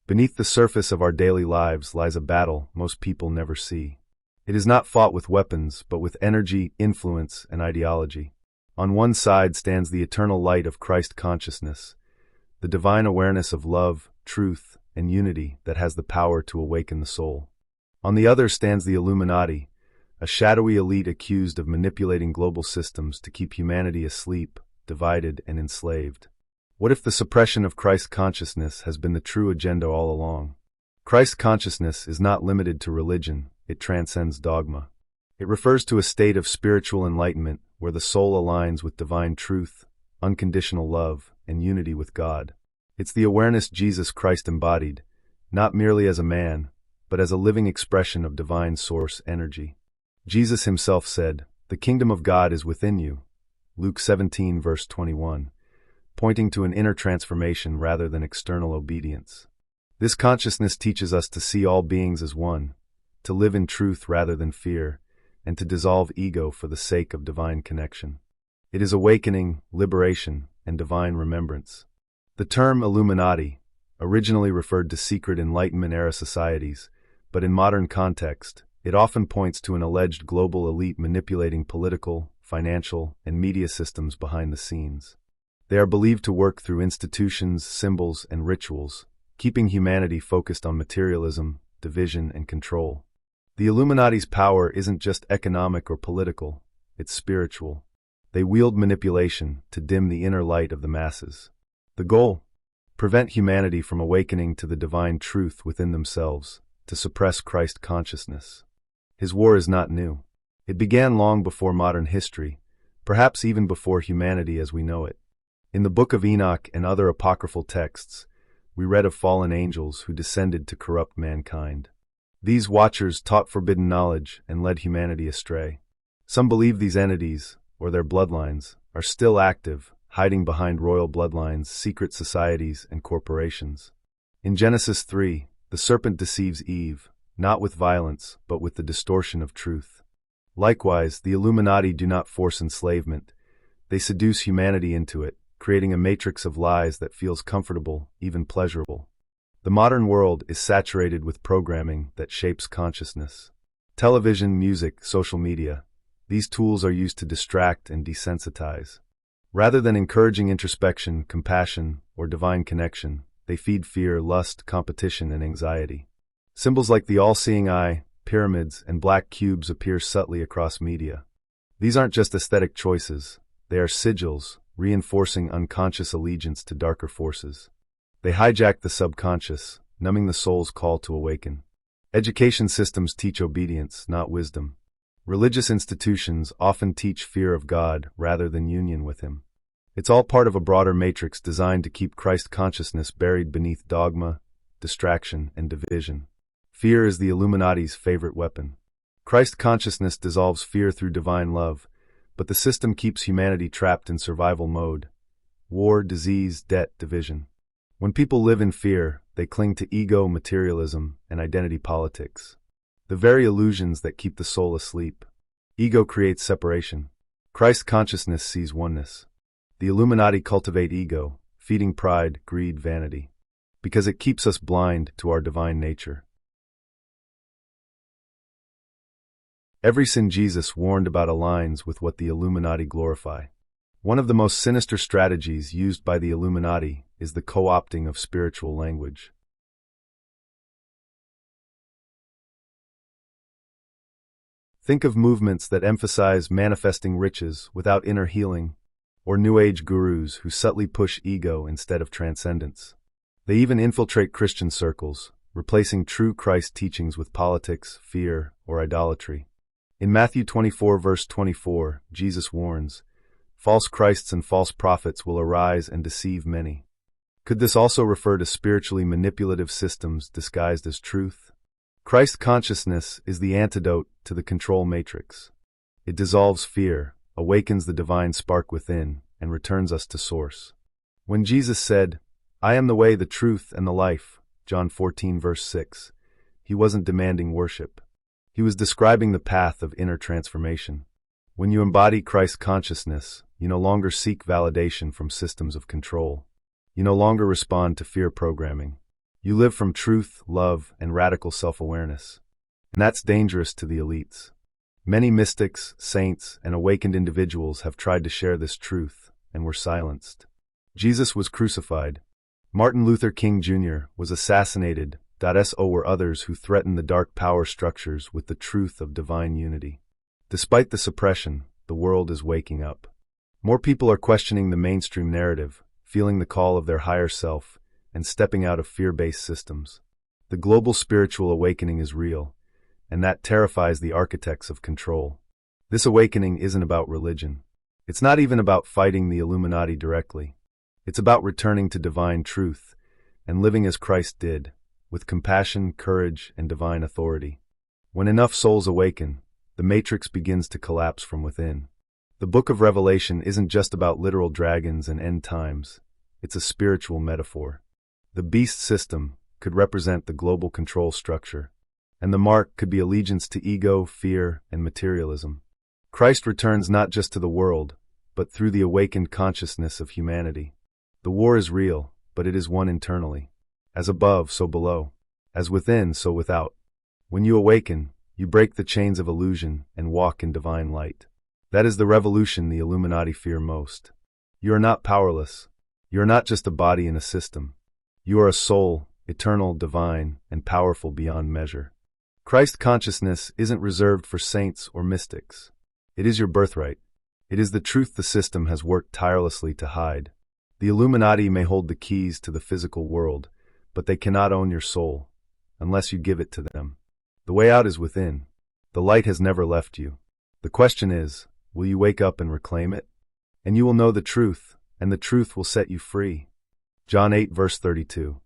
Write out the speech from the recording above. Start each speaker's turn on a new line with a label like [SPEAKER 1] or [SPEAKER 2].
[SPEAKER 1] Beneath the surface of our daily lives lies a battle most people never see. It is not fought with weapons, but with energy, influence, and ideology. On one side stands the eternal light of Christ consciousness, the divine awareness of love, truth, and unity that has the power to awaken the soul. On the other stands the Illuminati, a shadowy elite accused of manipulating global systems to keep humanity asleep, divided, and enslaved. What if the suppression of Christ consciousness has been the true agenda all along? Christ consciousness is not limited to religion, it transcends dogma. It refers to a state of spiritual enlightenment where the soul aligns with divine truth, unconditional love, and unity with God. It's the awareness Jesus Christ embodied, not merely as a man, but as a living expression of divine source energy. Jesus himself said, "The kingdom of God is within you," Luke 17 verse 21, pointing to an inner transformation rather than external obedience. This consciousness teaches us to see all beings as one, to live in truth rather than fear, and to dissolve ego for the sake of divine connection. It is awakening, liberation, and divine remembrance. The term Illuminati originally referred to secret Enlightenment-era societies, but in modern context, it often points to an alleged global elite manipulating political, financial, and media systems behind the scenes. They are believed to work through institutions, symbols, and rituals, keeping humanity focused on materialism, division, and control. The Illuminati's power isn't just economic or political, it's spiritual. They wield manipulation to dim the inner light of the masses. The goal? Prevent humanity from awakening to the divine truth within themselves, to suppress Christ consciousness. His war is not new. It began long before modern history, perhaps even before humanity as we know it. In the Book of Enoch and other apocryphal texts, we read of fallen angels who descended to corrupt mankind. These watchers taught forbidden knowledge and led humanity astray. Some believe these entities, or their bloodlines, are still active, hiding behind royal bloodlines, secret societies, and corporations. In Genesis 3, the serpent deceives Eve, not with violence, but with the distortion of truth. Likewise, the Illuminati do not force enslavement. They seduce humanity into it, creating a matrix of lies that feels comfortable, even pleasurable. The modern world is saturated with programming that shapes consciousness. Television, music, social media, these tools are used to distract and desensitize. Rather than encouraging introspection, compassion, or divine connection, they feed fear, lust, competition, and anxiety. Symbols like the all-seeing eye, pyramids, and black cubes appear subtly across media. These aren't just aesthetic choices, they are sigils, reinforcing unconscious allegiance to darker forces. They hijack the subconscious, numbing the soul's call to awaken. Education systems teach obedience, not wisdom. Religious institutions often teach fear of God rather than union with Him. It's all part of a broader matrix designed to keep Christ consciousness buried beneath dogma, distraction, and division. Fear is the Illuminati's favorite weapon. Christ consciousness dissolves fear through divine love, but the system keeps humanity trapped in survival mode. War, disease, debt, division. When people live in fear, they cling to ego, materialism, and identity politics. The very illusions that keep the soul asleep. Ego creates separation. Christ consciousness sees oneness. The Illuminati cultivate ego, feeding pride, greed, vanity, because it keeps us blind to our divine nature. Every sin Jesus warned about aligns with what the Illuminati glorify. One of the most sinister strategies used by the Illuminati is the co-opting of spiritual language. Think of movements that emphasize manifesting riches without inner healing, or New Age gurus who subtly push ego instead of transcendence. They even infiltrate Christian circles, replacing true Christ teachings with politics, fear, or idolatry. In Matthew 24 verse 24, Jesus warns, "False Christs and false prophets will arise and deceive many." Could this also refer to spiritually manipulative systems disguised as truth? Christ consciousness is the antidote to the control matrix. It dissolves fear, awakens the divine spark within, and returns us to source. When Jesus said, "I am the way, the truth, and the life," John 14 verse 6, he wasn't demanding worship. He was describing the path of inner transformation. When you embody Christ consciousness, you no longer seek validation from systems of control. You no longer respond to fear programming. You live from truth, love, and radical self-awareness. And that's dangerous to the elites. Many mystics, saints, and awakened individuals have tried to share this truth, and were silenced. Jesus was crucified. Martin Luther King Jr. was assassinated. So were others who threatened the dark power structures with the truth of divine unity. Despite the suppression, the world is waking up. More people are questioning the mainstream narrative, feeling the call of their higher self, and stepping out of fear-based systems. The global spiritual awakening is real, and that terrifies the architects of control. This awakening isn't about religion. It's not even about fighting the Illuminati directly. It's about returning to divine truth and living as Christ did, with compassion, courage, and divine authority. When enough souls awaken, the matrix begins to collapse from within. The book of Revelation isn't just about literal dragons and end times. It's a spiritual metaphor. The beast system could represent the global control structure, and the mark could be allegiance to ego, fear, and materialism. Christ returns not just to the world, but through the awakened consciousness of humanity. The war is real, but it is won internally. As above, so below. As within, so without. When you awaken, you break the chains of illusion and walk in divine light. That is the revolution the Illuminati fear most. You are not powerless. You are not just a body in a system. You are a soul, eternal, divine, and powerful beyond measure. Christ consciousness isn't reserved for saints or mystics. It is your birthright. It is the truth the system has worked tirelessly to hide. The Illuminati may hold the keys to the physical world, but they cannot own your soul, unless you give it to them. The way out is within. The light has never left you. The question is, will you wake up and reclaim it? And you will know the truth, and the truth will set you free. John 8 verse 32.